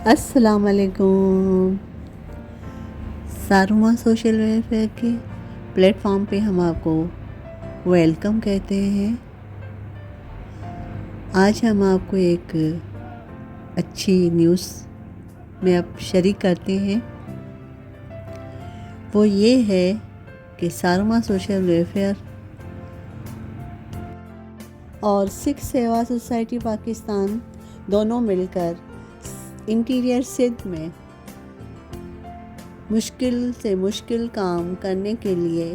अस्सलाम वालेकुम। सारुमा social welfare के प्लेटफॉर्म पे हम आपको वेलकम कहते हैं। आज हम आपको एक अच्छी न्यूज़ में अब शरीक करते हैं। वो ये है कि सारुमा सोशल वेलफेयर और सिख सेवा सोसाइटी पाकिस्तान दोनों मिलकर इंटीरियर सिंध में मुश्किल से मुश्किल काम करने के लिए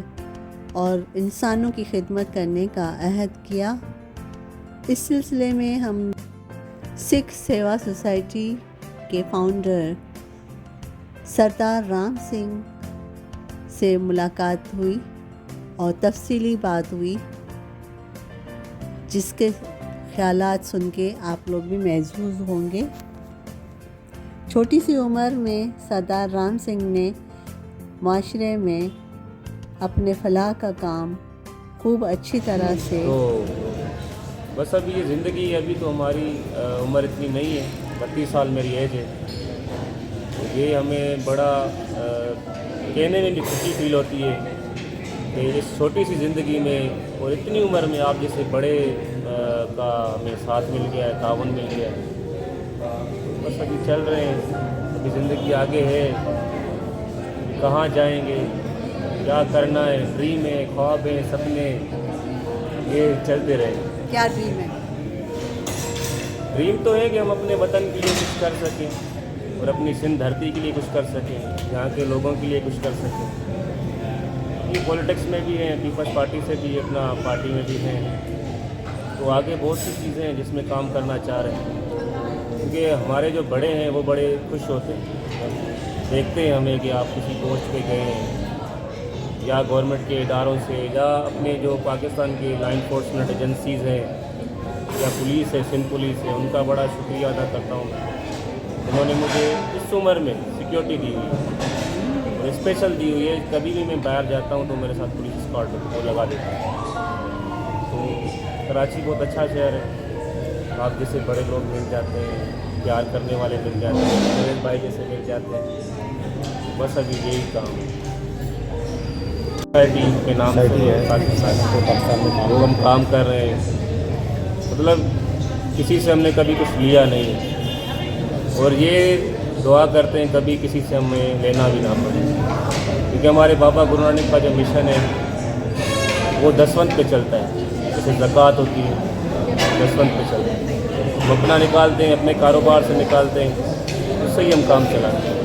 और इंसानों की खिदमत करने का अहद किया। इस सिलसिले में हम सिख सेवा सोसाइटी के फाउंडर सरदार राम सिंह से मुलाकात हुई और तफसीली बात हुई, जिसके ख्यालात सुन के आप लोग भी महसूस होंगे। छोटी सी उम्र में सरदार राम सिंह ने माशरे में अपने फलाह का काम खूब अच्छी तरह से तो बस अभी ये ज़िंदगी अभी तो हमारी उम्र इतनी नहीं है, 32 साल मेरी एज है। तो ये हमें बड़ा कहने में भी खुशी फील होती है कि इस छोटी सी ज़िंदगी में और इतनी उम्र में आप जैसे बड़े का हमें साथ मिल गया है, तावन मिल गया है। बस अभी चल रहे हैं, अभी ज़िंदगी आगे है, कहाँ जाएंगे, क्या करना है, ड्रीम है, ख्वाब है, सपने, ये चलते रहे। क्या ड्रीम है? ड्रीम तो है कि हम अपने वतन के लिए कुछ कर सकें और अपनी सिंध धरती के लिए कुछ कर सकें, यहाँ के लोगों के लिए कुछ कर सकें। ये पॉलिटिक्स में भी हैं, पीपल्स पार्टी से भी अपना पार्टी में भी हैं, तो आगे बहुत सी चीज़ें हैं जिसमें काम करना चाह रहे हैं। क्योंकि हमारे जो बड़े हैं वो बड़े खुश होते हैं, देखते हैं हमें कि आप किसी पोस्ट पे गए हैं या गवर्नमेंट के इदारों से या अपने जो पाकिस्तान की लॉ इन्फोर्समेंट एजेंसीज़ हैं या पुलिस है, सिंध पुलिस है, उनका बड़ा शुक्रिया अदा करता हूँ। उन्होंने मुझे इस उम्र में सिक्योरिटी दी हुई है और स्पेशल दी हुई है। कभी भी मैं बाहर जाता हूँ तो मेरे साथ पुलिस स्क्वाड वो लगा देता है। तो कराची बहुत अच्छा शहर है, आप जैसे बड़े लोग मिल जाते हैं, प्यार करने वाले मिल जाते हैं, नरेश भाई जैसे मिल जाते हैं। बस अभी यही काम सोसाइटी के नाम से पाकिस्तान में हम काम कर रहे हैं। मतलब किसी से हमने कभी कुछ लिया नहीं है और ये दुआ करते हैं कभी किसी से हमें लेना भी ना पड़े, क्योंकि हमारे बाबा गुरु नानक का जो मिशन है वो दसवंत पे चलता है। जैसे ज़कात होती है, दसवंत पे चलता है, हम अपना निकालते हैं, अपने कारोबार से निकालते हैं, उससे ही हम काम चलाते हैं।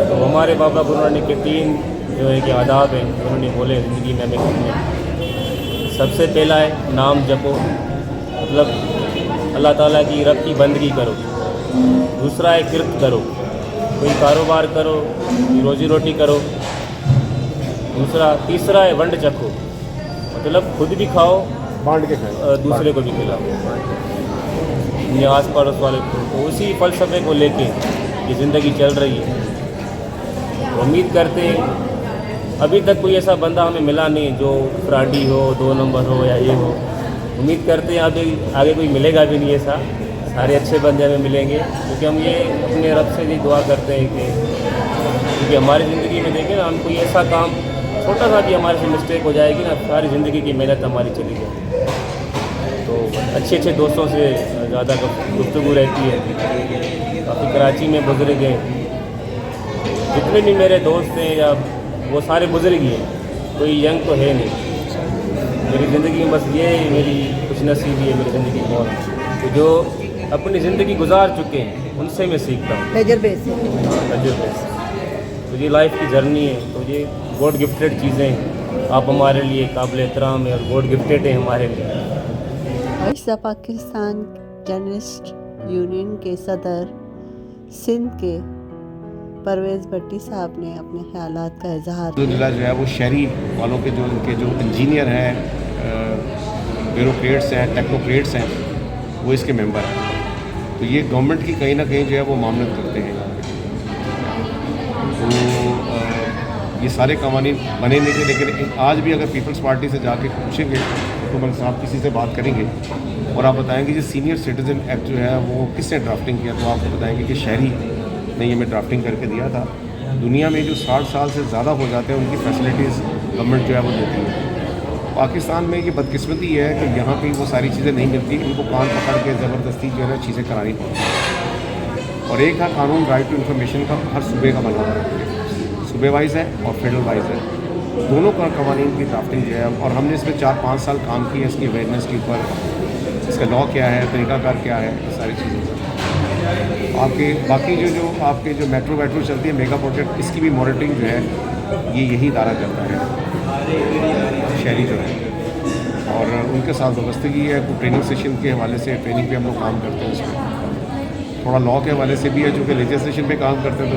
तो हमारे बाबा गुरु नानक के 3 जो है कि आदाब हैं, उन्होंने बोले ज़िंदगी में हमें सीखने। सबसे पहला है नाम जपो, मतलब अल्लाह ताला की रब की बंदगी करो। दूसरा है किरत करो, कोई कारोबार करो, रोज़ी रोटी करो। तीसरा है वंड चखो, मतलब खुद भी खाओ, बांट के खाएं, दूसरे को भी खिलाओ, अपने आस पड़ोस वाले को। तो उसी फ़लसफ़े को लेके ये ज़िंदगी चल रही है। तो उम्मीद करते हैं, अभी तक कोई ऐसा बंदा हमें मिला नहीं जो फ्रॉडी हो, 2 नंबर हो या ये हो। उम्मीद करते हैं अभी आगे कोई मिलेगा भी नहीं ऐसा, सारे अच्छे बंदे हमें मिलेंगे। क्योंकि हम ये अपने रब से भी दुआ करते हैं कि क्योंकि हमारी ज़िंदगी में देखें ना, हम कोई ऐसा काम छोटा सा भी हमारे से मिस्टेक हो जाएगी ना, सारी ज़िंदगी की मेहनत हमारी चली जाएगी। तो अच्छे दोस्तों से ज़्यादा गुफ्तगू रहती है। काफ़ी कराची में बुज़ुर्ग हैं, जितने भी मेरे दोस्त हैं या वो सारे बुज़ुर्ग ही हैं, कोई यंग तो है नहीं। मेरी ज़िंदगी में बस ये मेरी कुछ नसीबी है, मेरी ज़िंदगी बहुत, तो जो अपनी ज़िंदगी गुजार चुके हैं उनसे मैं सीखता हूँ, तजुर्बे से। तजुर्बे से। तो ये लाइफ की जर्नी है, तो ये गॉड गिफ्टेड चीज़ें हैं। आप हमारे लिए काबिल एहतराम है और गॉड गिफ्टेड है हमारे लिए। Voice of Pakistan journalist union के सदर सिंध के परवेज़ भट्टी साहब ने अपने ख्यालात का इजहार किया। जो है वो शहरी वालों के जो उनके जो इंजीनियर हैं, ब्यूरोक्रेट्स हैं, टेक्नोक्रेट्स हैं, वो इसके मेंबर हैं। तो ये गवर्नमेंट की कहीं ना कहीं जो है वो मामलत करते हैं। तो ये सारे कवानीन बने नहीं थे, लेकिन आज भी अगर पीपल्स पार्टी से जाके पूछेंगे डॉक्टर उमर साहब किसी से बात करेंगे और आप बताएंगे कि सीनियर सिटीज़न एक्ट जो है वो किसने ड्राफ्टिंग किया, तो आपको बताएंगे कि शहरी ने ये मैं ड्राफ्टिंग करके दिया था। दुनिया में जो 60 साल से ज़्यादा हो जाते हैं उनकी फैसिलिटीज़ गवर्नमेंट जो है वो देती है। पाकिस्तान में ये बदकिस्मती है कि यहाँ पे वो सारी चीज़ें नहीं मिलती, इनको कान पकड़ के ज़बरदस्ती जो है ना चीज़ें करानी पड़ती हैं। और एक है कानून राइट टू इन्फॉर्मेशन का, हर सूबे का बना हुआ है, सूबे वाइज है और फेडरल वाइज है, दोनों का कवानीन की ड्राफ्टिंग जो है। और हमने इसमें 4-5 साल काम किया इसकी अवेयरनेस के ऊपर, इसका लॉ क्या है, तरीक़ाकार क्या है, सारी चीज़ें। आपके बाकी जो आपके जो मेट्रो चलती है मेगा प्रोजेक्ट, इसकी भी मॉनिटरिंग जो है ये यही इदारा करता है, शहरी जो है। और उनके साथ वाबस्तगी है, कोई ट्रेनिंग सेशन के हवाले से ट्रेनिंग पे हम लोग काम करते हैं, उसमें थोड़ा लॉ के हवाले से भी है, चूँकि लेजिस्लेशन पे काम करते हैं तो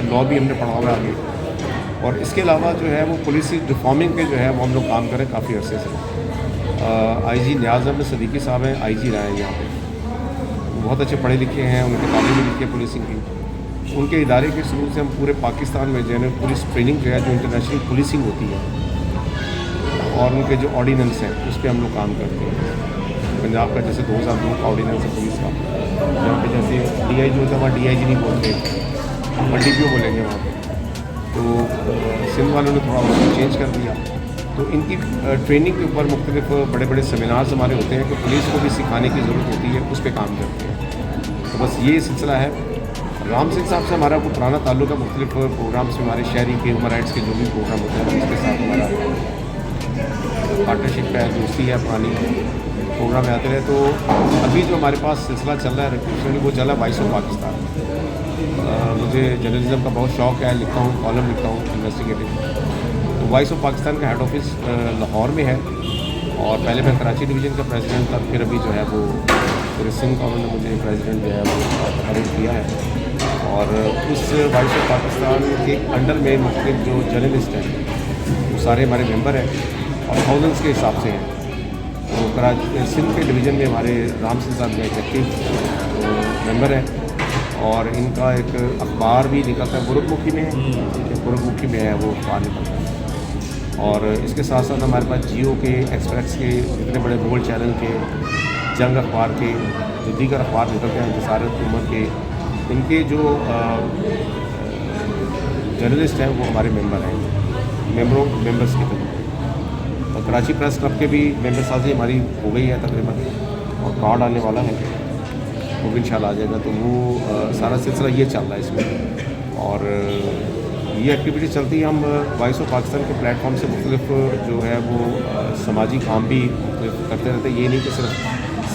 लॉ भी हमने पढ़ा हुआ है आगे। और इसके अलावा जो है वो पुलिस रिफॉर्मिंग पे जो है वो हम लोग काम करें काफ़ी अरसे से। IG न्याज़ अहमद सदीकी साहब हैं, IG रहे हैं यहाँ पे, बहुत अच्छे पढ़े लिखे हैं, उनकी तालीम भी लिखी है पुलिसिंग की। उनके इदारे के शुरू से हम पूरे पाकिस्तान में जो है पुलिस ट्रेनिंग जो है, जो इंटरनेशनल पुलिसिंग होती है, और उनके जो ऑर्डिनेंस हैं उस पर हम लोग काम करते हैं। पंजाब का जैसे 2002 का ऑर्डिनेंस है पुलिस का, जहाँ पे जैसे DIG होता है वहाँ DIG नहीं बोलते, DPO बोलेंगे वहाँ पे। तो सिंध वालों ने थोड़ा उसको चेंज कर दिया। तो इनकी ट्रेनिंग के ऊपर मुख्तलिफ बड़े बड़े सेमिनार्स हमारे होते हैं कि पुलिस को भी सिखाने की ज़रूरत होती है, उस पर काम करते हैं। तो बस ये सिलसिला है। राम सिंह साहब से हमारा कोई पुराना ताल्लुक है, मुख्तलिफ प्रोग्राम्स में हमारे शहरी के ह्यूमन राइट्स के जो भी प्रोग्राम होते हैं उसके साथ हमारा पार्टनरशिप है, दोस्ती है, पुरानी प्रोग्राम में आते रहे। तो अभी जो हमारे पास सिलसिला चल रहा है रिक्रूटमेंट, वो चला वॉइस ऑफ पाकिस्तान। मुझे जर्नलिज्म का बहुत शौक़ है, लिखता हूँ, कॉलम लिखता हूँ इन्वेस्टिगेटिव। तो वॉइस ऑफ पाकिस्तान का हेड ऑफिस लाहौर में है, और पहले मैं कराची डिवीज़न का प्रेसिडेंट था, फिर अभी जो है वो पूरे सिंध का उन्होंने मुझे प्रेसिडेंट जो है वो तकरीर किया है। और उस वॉइस ऑफ पाकिस्तान के अंडर में मुख्तलिफ जो जर्नलिस्ट हैं वो सारे हमारे मेंबर हैं और थाउजेंड्स के हिसाब से हैं। तो कराची सिंध के डिवीज़न में हमारे राम सिंह साहब जो एक्टिव मेंबर हैं, और इनका एक अखबार भी निकलता है, गुरुमुखी में है, गुरुमुखी में है वो अखबार निकलता है। और इसके साथ साथ हमारे पास जियो के, एक्सप्रेस के, इतने बड़े गोल्ड चैनल के, जंग अखबार के, जो दीगर अखबार निकलते हैं जसारत उमर के, इनके जो जर्नलिस्ट हैं वो हमारे मेंबर हैं, मेंबर्स के तरीके। और कराची प्रेस क्लब के भी मेंबर साजी हमारी हो गई है तकरीबन, और कार्ड आने वाला है, वो भी इंशाल्लाह आ जाएगा। तो वो सारा सिलसिला ये चल रहा है इसमें। और ये एक्टिविटी चलती है। हम वॉइस ऑफ पाकिस्तान के प्लेटफॉर्म से मुख्तलिफ जो है वो समाजी काम भी करते रहते हैं। ये नहीं कि सिर्फ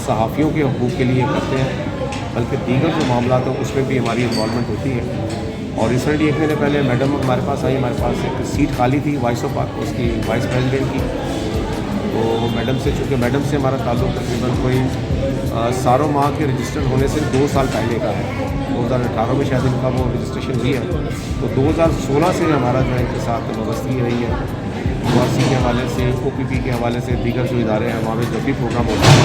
सहाफ़ियों के हकूक़ के लिए करते हैं, बल्कि दीगर जो मामला हैं उसमें भी हमारी इन्वॉल्वमेंट होती है। और रिसेंटली 1 महीने पहले मैडम हमारे पास आई, हमारे पास एक सीट खाली थी वॉइस ऑफ उसकी वाइस प्रेसिडेंट की। तो मैडम से, चूँकि मैडम से हमारा ताल्लुक़ तकरीबन कोई सारों माह के रजिस्टर होने से 2 साल पहले का है। 2018 में शायद इनका वो रजिस्ट्रेशन हुई है। तो 2016 से हमारा जो है इनके साथ वाबस्तगी रही है। URC के हवाले से, OPP के हवाले से, दीगर जो इदारे हैं वहाँ पर जब भी प्रोग्राम होता है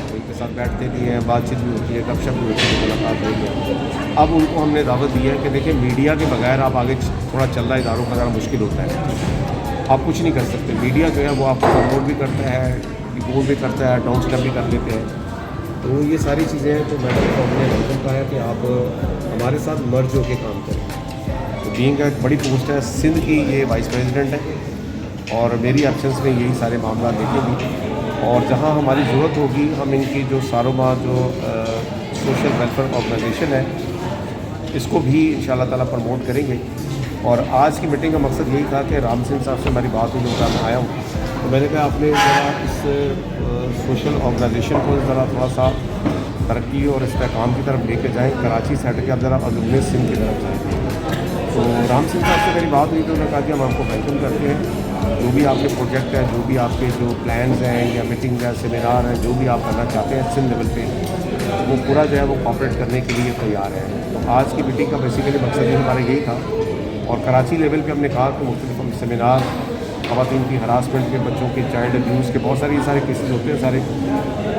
तो इनके साथ बैठते भी हैं, बातचीत भी होती है, गपशप भी होती है, मुलाकात हुई है। अब उनको हमने दावत दी है कि देखिए मीडिया के बगैर आप आगे थोड़ा चल रहा इदारों का ज़रा मुश्किल होता है, आप कुछ नहीं कर सकते। मीडिया जो है वो आपको सपोर्ट भी करता है, रिपोर्ट भी करता है, डाउन स्टेप भी कर देते हैं। तो ये सारी चीज़ें हैं। तो मैडम को हमने वेलकम कहा है कि आप हमारे साथ मर्ज होकर काम करें। तो बीइंग एक बड़ी पोस्ट है, सिंध की ये वाइस प्रेसिडेंट है, और मेरी एब्सेंस में यही सारे मामला देखेंगी। और जहाँ हमारी ज़रूरत होगी हम इनकी जो सारोमा जो सोशल वेलफेयर ऑर्गेनाइजेशन है इसको भी इंशाल्लाह ताला प्रमोट करेंगे। और आज की मीटिंग का मकसद यही था कि राम सिंह साहब से हमारी बात हुई, उनका मैं आया हूँ, तो मैंने कहा आपने ज़रा इस सोशल ऑर्गेनाइजेशन को ज़रा थोड़ा सा तरक्की और इस्तेहकाम की तरफ लेके जाएँ। कराची से हट के आप ज़रा अजूबे सिंध की तरफ जाएँ। तो राम सिंह साहब से मेरी बात हुई तो उन्होंने कहा कि हम आपको वेलकम करते हैं, जो भी आपके प्रोजेक्ट है, जो भी आपके जो प्लान्स हैं या मीटिंग है, सेमिनार है, जो भी आप करना चाहते हैं सिंध लेवल पे, वो पूरा जो है वो कॉपरेट करने के लिए तैयार है। तो आज की मीटिंग का बेसिकली मकसद ही हमारा यही था। और कराची लेवल पे हमने कहा कि मुख्तलिफ सेमिनार, ख़वातीन की हरासमेंट के, बच्चों के चाइल्ड अब्यूज़ के बहुत सारे केसेस होते हैं सारे।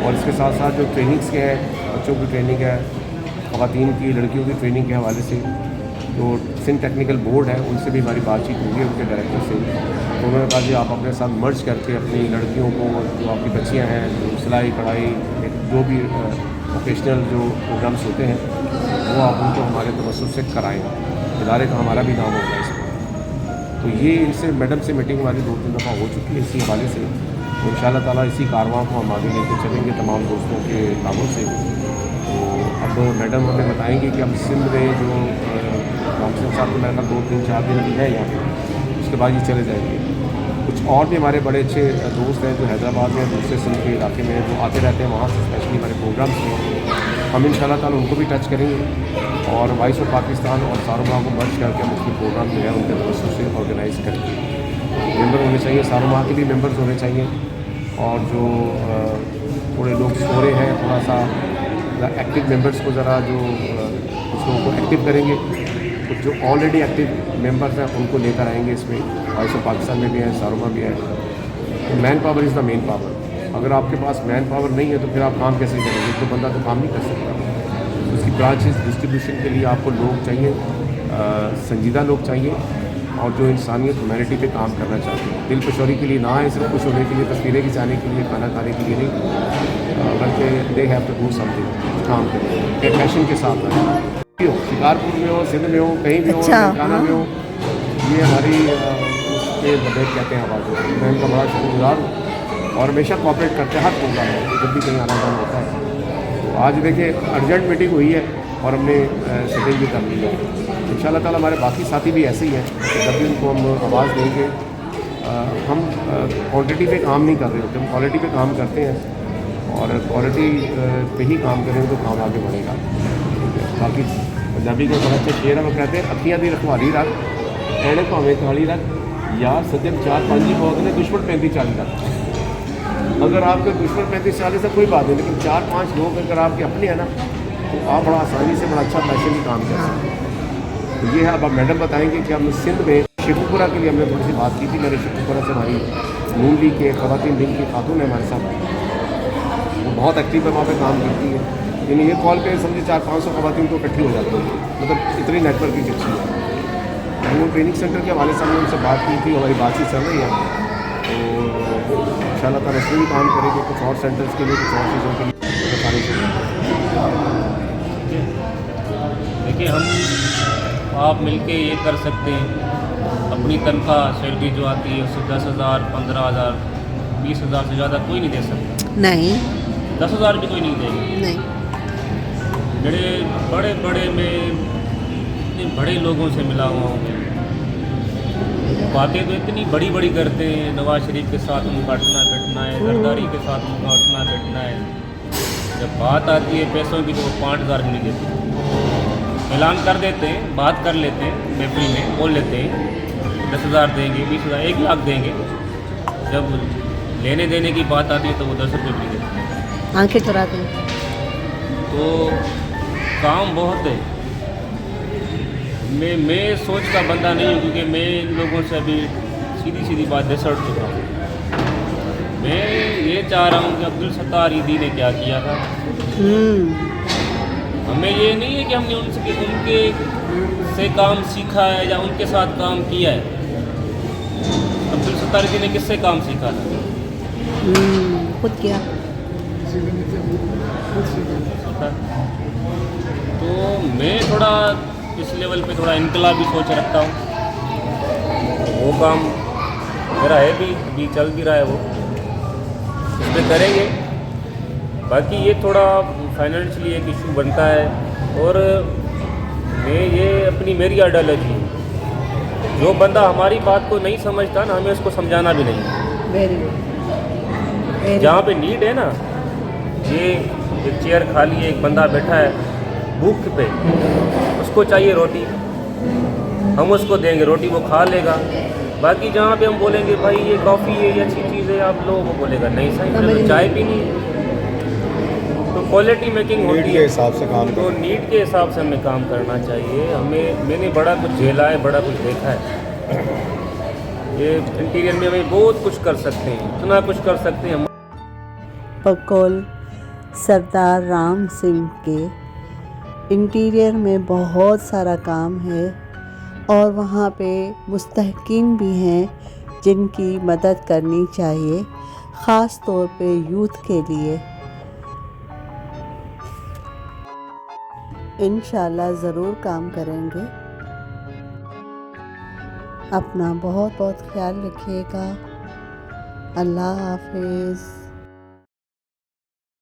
और इसके साथ साथ जो ट्रेनिंग्स के हैं, बच्चों की ट्रेनिंग है, ख़वातीन की, लड़कियों की ट्रेनिंग के हवाले से, जो सिंध टेक्निकल बोर्ड है उनसे भी हमारी बातचीत हुई है, उनके डायरेक्टर से। तो उन्होंने कहा कि आप अपने साथ मर्ज करके अपनी लड़कियों को, जो आपकी बच्चियां हैं, जो सिलाई कढ़ाई जो भी वोकेशनल जो प्रोग्राम्स होते हैं वो आप उनको हमारे तवज्जुह से कराएँ। इदारे का हमारा भी नाम होगा इसमें। तो ये इनसे मैडम से मीटिंग हमारी 2-3 दफ़ा हो चुकी है इसी हवाले से। तो इंशाअल्लाह ताला इसी कारवां को हम आगे लेकर चलेंगे तमाम दोस्तों के नामों से। तो अब मैडम हमें बताएंगे कि हम सिंध में जो राम सिंह साहब को मेरा 2-3-4 दिन अभी है यहाँ पे, उसके बाद ये चले जाएंगे। कुछ और भी हमारे बड़े अच्छे दोस्त हैं जो हैदराबाद में दूसरे सिंध के इलाके में जो आते रहते हैं, वहाँ से स्पेशली हमारे प्रोग्राम्स में हम इंशाअल्लाह ताला उनको भी टच करेंगे और वॉइस ऑफ पाकिस्तान और सारोमाह को मर्ज करके हम उसके प्रोग्राम जो है उनके तवज्जुह से ऑर्गेनाइज़ करेंगे। मेंबर होने चाहिए, सारोमाह के भी मेंबर्स होने चाहिए, और जो थोड़े लोग छोड़े हैं थोड़ा सा एक्टिव मेंबर्स को ज़रा जो कुछ लोगों को एक्टिव करेंगे, कुछ जो ऑलरेडी एक्टिव मेंबर्स हैं उनको लेकर आएंगे इसमें। वॉइस ऑफ पाकिस्तान में भी है, सारोमाह भी है। तो man power is the main power. अगर आपके पास मैन पावर नहीं है तो फिर आप काम कैसे करेंगे? तो बंदा तो काम नहीं कर सकता। उसकी ब्रांचेस डिस्ट्रीब्यूशन के लिए आपको लोग चाहिए, संजीदा लोग चाहिए, और जो इंसानियत ह्यूमैनिटी पे काम करना चाहते हैं। दिल पशोरी के लिए ना है, सिर्फ खुश होने के लिए, तस्वीरें खिंचाने के लिए, खाना खाने के लिए नहीं, बल्कि they have to do something, काम करें पैशन के साथ हो। शिकारपुर में हो, सिंध में हो, कहीं भी हो, तेलंगाना में हो, ये हमारी उसके बदे कहते हैं आवाज़। मैं इनका बड़ा शुक्रगुजार हूँ और हमेशा कॉपरेट करते हैं हर प्रोग्राम में जब भी कहीं आना जाना होता है। तो आज देखिए अर्जेंट मीटिंग हुई है और हमने सेटिंग भी कर ली है। इंशाअल्लाह ताला हमारे बाकी साथी भी ऐसे ही हैं, जब भी उनको हम आवाज़ देंगे। हम क्वांटिटी पे काम नहीं कर रहे होते, हम क्वालिटी पे काम करते हैं, और क्वालिटी पे ही काम करेंगे तो काम आगे बढ़ेगा। बाकी पंजाबी का बड़ा अच्छा शेर है, वो कहते हैं अखियाँ दी रखवाली रख, एड़े भावें काली रख, यार सज्जन 4-5 ही बहुत ने, दुश्मन 35-40 रख। अगर आपके दुश्मन 35-40 से कोई बात नहीं, लेकिन 4-5 लोग अगर आपके अपने हैं ना, तो आप बड़ा आसानी से बड़ा अच्छा पैशन काम कर सकते हैं। तो ये है। अब मैडम बताएंगे कि हम सिंध में शेखुपुरा के लिए हमने थोड़ी सी बात की थी। मेरे शेखुपुरा से हमारी नून लीग के ख़वातीन लीग की खातून है हमारे साथ, वो बहुत एक्टिव है, वहाँ पे काम करती है। यानी ये कॉल पे समझे 400-500 ख़वातीन तो इकट्ठी हो जाती है, मतलब इतनी नेटवर्किंग अच्छी है। वो ट्रेनिंग सेंटर के हवाले से हमने उनसे बात की थी, हमारी बातचीत चल रही है। तो इंशाअल्लाह ताला इसमें भी काम करेंगे, कुछ और सेंटर्स के लिए, कुछ और चीज़ों के लिए सारी चीज़ें। देखिए, हम आप मिलके ये कर सकते हैं। अपनी तनख्वाह सैलरी जो आती है उससे 10,000, 15,000, 20,000 से ज़्यादा कोई नहीं दे सकता। नहीं, 10,000 भी कोई नहीं देगा। नहीं। बड़े बड़े बड़े में इतने बड़े लोगों से मिला हुआ हूँ। बातें तो इतनी बड़ी बड़ी करते हैं, नवाज शरीफ के साथ उनका उठना बैठना है, जरदारी के साथ उनका उठना बैठना है। जब बात आती है पैसों की तो वो 5,000 भी नहीं देते। ऐलान कर देते हैं, बात कर लेते हैं, महफिल में बोल लेते हैं 10,000 देंगे, 20,000, 1 लाख देंगे। जब लेने देने की बात आती है तो वो 10 रुपये भी देते हैं, आंखें चुराते हैं। तो काम बहुत है। मैं सोच का बंदा नहीं हूँ, क्योंकि मैं इन लोगों से अभी सीधी सीधी बात डिसर्ट चुका हूँ। मैं ये चाह रहा हूँ कि अब्दुल सत्तार ईदी ने क्या किया था। हमें ये नहीं है कि हमने उनके से काम सीखा है या उनके साथ काम किया है। अब्दुल सत्तार जी ने किससे काम सीखा था? खुद किया। तो मैं थोड़ा इस लेवल पे थोड़ा इनकलाबी सोच रखता हूँ। वो काम मेरा है भी, अभी चल भी रहा है, वो इसमें करेंगे। बाकी ये थोड़ा फाइनेंशियली एक इशू बनता है, और मेरी आइडियोलॉजी है। जो बंदा हमारी बात को नहीं समझता ना, हमें उसको समझाना भी नहीं। Very good. जहाँ पे नीड है ना, ये एक चेयर खाली है, एक बंदा बैठा है भूख पे, उसको चाहिए रोटी, हम उसको देंगे रोटी, वो खा लेगा। बाकी जहाँ पे हम बोलेंगे भाई ये कॉफ़ी है, ये अच्छी चीज़ है, आप लोगों को बोलेगा नहीं सही, मैंने तो चाय पीनी है। तो क्वालिटी मेकिंग होती है, हिसाब से काम तो नीड के हिसाब से हमें काम करना चाहिए। मैंने बड़ा कुछ झेला है, बड़ा कुछ देखा है। ये इंटीरियर में हमें बहुत कुछ कर सकते हैं, इतना कुछ कर सकते हैं। पकोल सरदार राम सिंह के इंटीरियर में बहुत सारा काम है, और वहाँ पे मुस्तहक़ीन भी हैं जिनकी मदद करनी चाहिए, ख़ास तौर पे यूथ के लिए। इंशाल्लाह ज़रूर काम करेंगे। अपना बहुत बहुत ख्याल रखिएगा। अल्लाह हाफ़िज़।